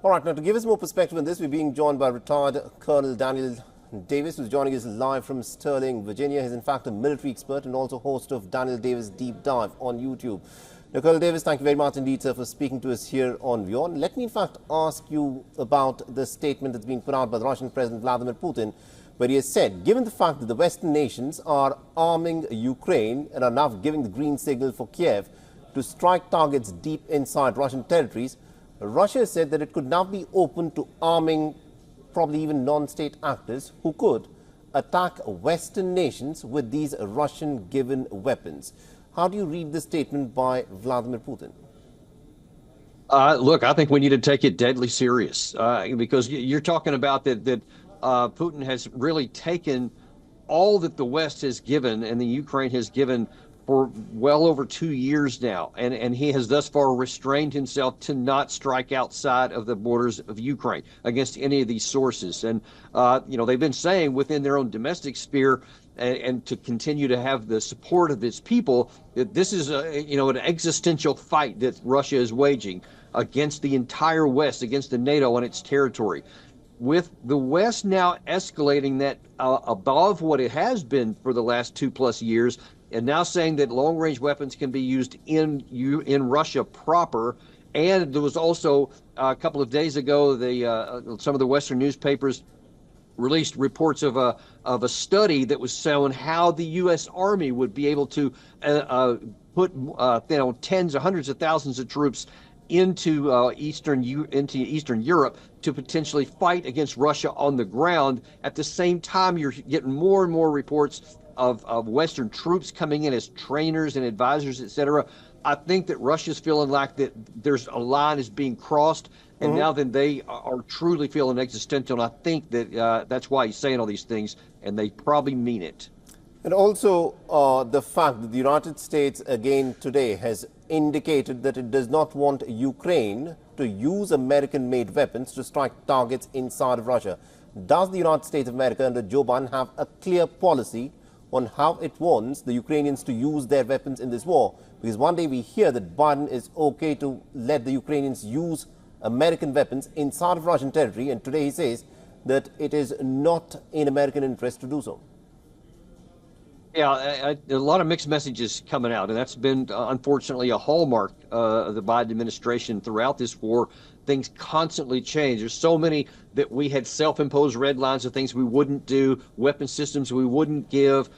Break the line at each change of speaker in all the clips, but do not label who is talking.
All right, now to give us more perspective on this, we're being joined by retired Colonel Daniel Davis, who's joining us live from Sterling, Virginia. He's in fact a military expert and also host of Daniel Davis Deep Dive on YouTube. Now, Colonel Davis, thank you very much indeed, sir, for speaking to us here on WION. Let me in fact ask you about the statement that's been put out by the Russian President Vladimir Putin, where he has said, given the fact that the Western nations are arming Ukraine and are now giving the green signal for Kiev to strike targets deep inside Russian territories, Russia has said that it could now be open to arming probably even non-state actors who could attack Western nations with these Russian-given weapons. How do you read this statement by Vladimir Putin?
Look, I think we need to take it deadly serious because you're talking about that Putin has really taken all that the West has given and the Ukraine has given for well over 2 years now, and he has thus far restrained himself to not strike outside of the borders of Ukraine against any of these sources. And they've been saying within their own domestic sphere and to continue to have the support of its people that this is an existential fight that Russia is waging against the entire West, against the NATO and its territory. With the West now escalating that above what it has been for the last 2+ years, and now saying that long-range weapons can be used in Russia proper. And there was also a couple of days ago, some of the Western newspapers released reports of a study that was showing how the U.S. Army would be able to put tens or hundreds of thousands of troops into Eastern Europe to potentially fight against Russia on the ground. At the same time, you're getting more and more reports of Western troops coming in as trainers and advisors, etc. I think that Russia's feeling like that there's a line is being crossed, and now then they are truly feeling existential. And I think that that's why he's saying all these things, and they probably mean it.
And also the fact that the United States again today has indicated that it does not want Ukraine to use American-made weapons to strike targets inside of Russia. Does the United States of America under Joe Biden have a clear policy on how it wants the Ukrainians to use their weapons in this war? Because one day we hear that Biden is okay to let the Ukrainians use American weapons inside of Russian territory, and today he says that it is not in American interest to do so.
Yeah, a lot of mixed messages coming out, and that's been, unfortunately, a hallmark of the Biden administration throughout this war. Things constantly change. There's so many that we had self-imposed red lines of things we wouldn't do, weapon systems we wouldn't give,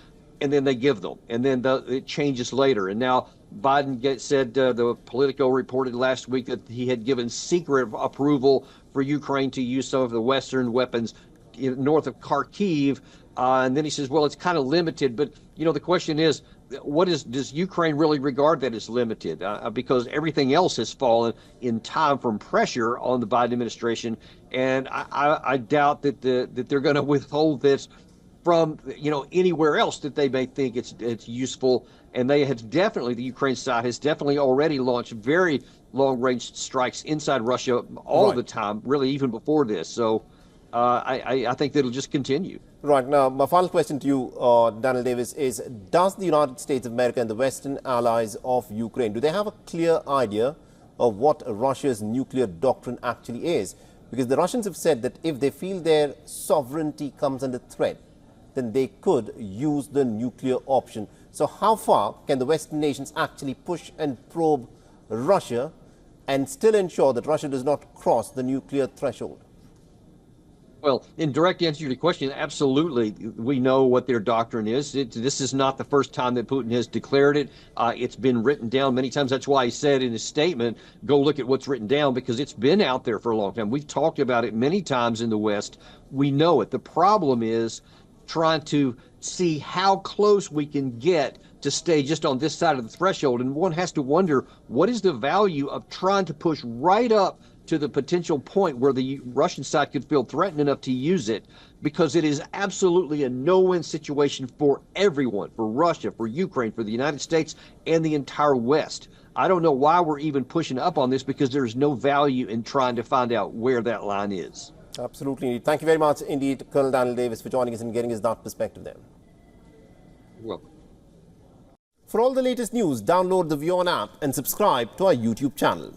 and then they give them, and then it changes later. And now Biden said, the Politico reported last week that he had given secret approval for Ukraine to use some of the Western weapons north of Kharkiv. And then he says, well, it's kind of limited. But, the question is, does Ukraine really regard that as limited? Because everything else has fallen in time from pressure on the Biden administration. And I doubt that they're going to withhold this from, anywhere else that they may think it's useful. And they have definitely, the Ukraine side has definitely already launched very long-range strikes inside Russia all the time, really even before this. So I think that it'll just continue.
Right. Now, my final question to you, Daniel Davis, is does the United States of America and the Western allies of Ukraine, do they have a clear idea of what Russia's nuclear doctrine actually is? Because the Russians have said that if they feel their sovereignty comes under threat, then they could use the nuclear option. So how far can the Western nations actually push and probe Russia and still ensure that Russia does not cross the nuclear threshold?
Well, in direct answer to your question, absolutely. We know what their doctrine is. This is not the first time that Putin has declared it. It's been written down many times. That's why he said in his statement, go look at what's written down, because it's been out there for a long time. We've talked about it many times in the West. We know it. The problem is trying to see how close we can get to stay just on this side of the threshold. And one has to wonder, what is the value of trying to push right up to the potential point where the Russian side could feel threatened enough to use it? Because it is absolutely a no-win situation for everyone, for Russia, for Ukraine, for the United States, and the entire West. I don't know why we're even pushing up on this, because there is no value in trying to find out where that line is.
Absolutely. Thank you very much indeed, Colonel Daniel Davis, for joining us and getting us that perspective there.
You're welcome.
For all the latest news, download the WION app and subscribe to our YouTube channel.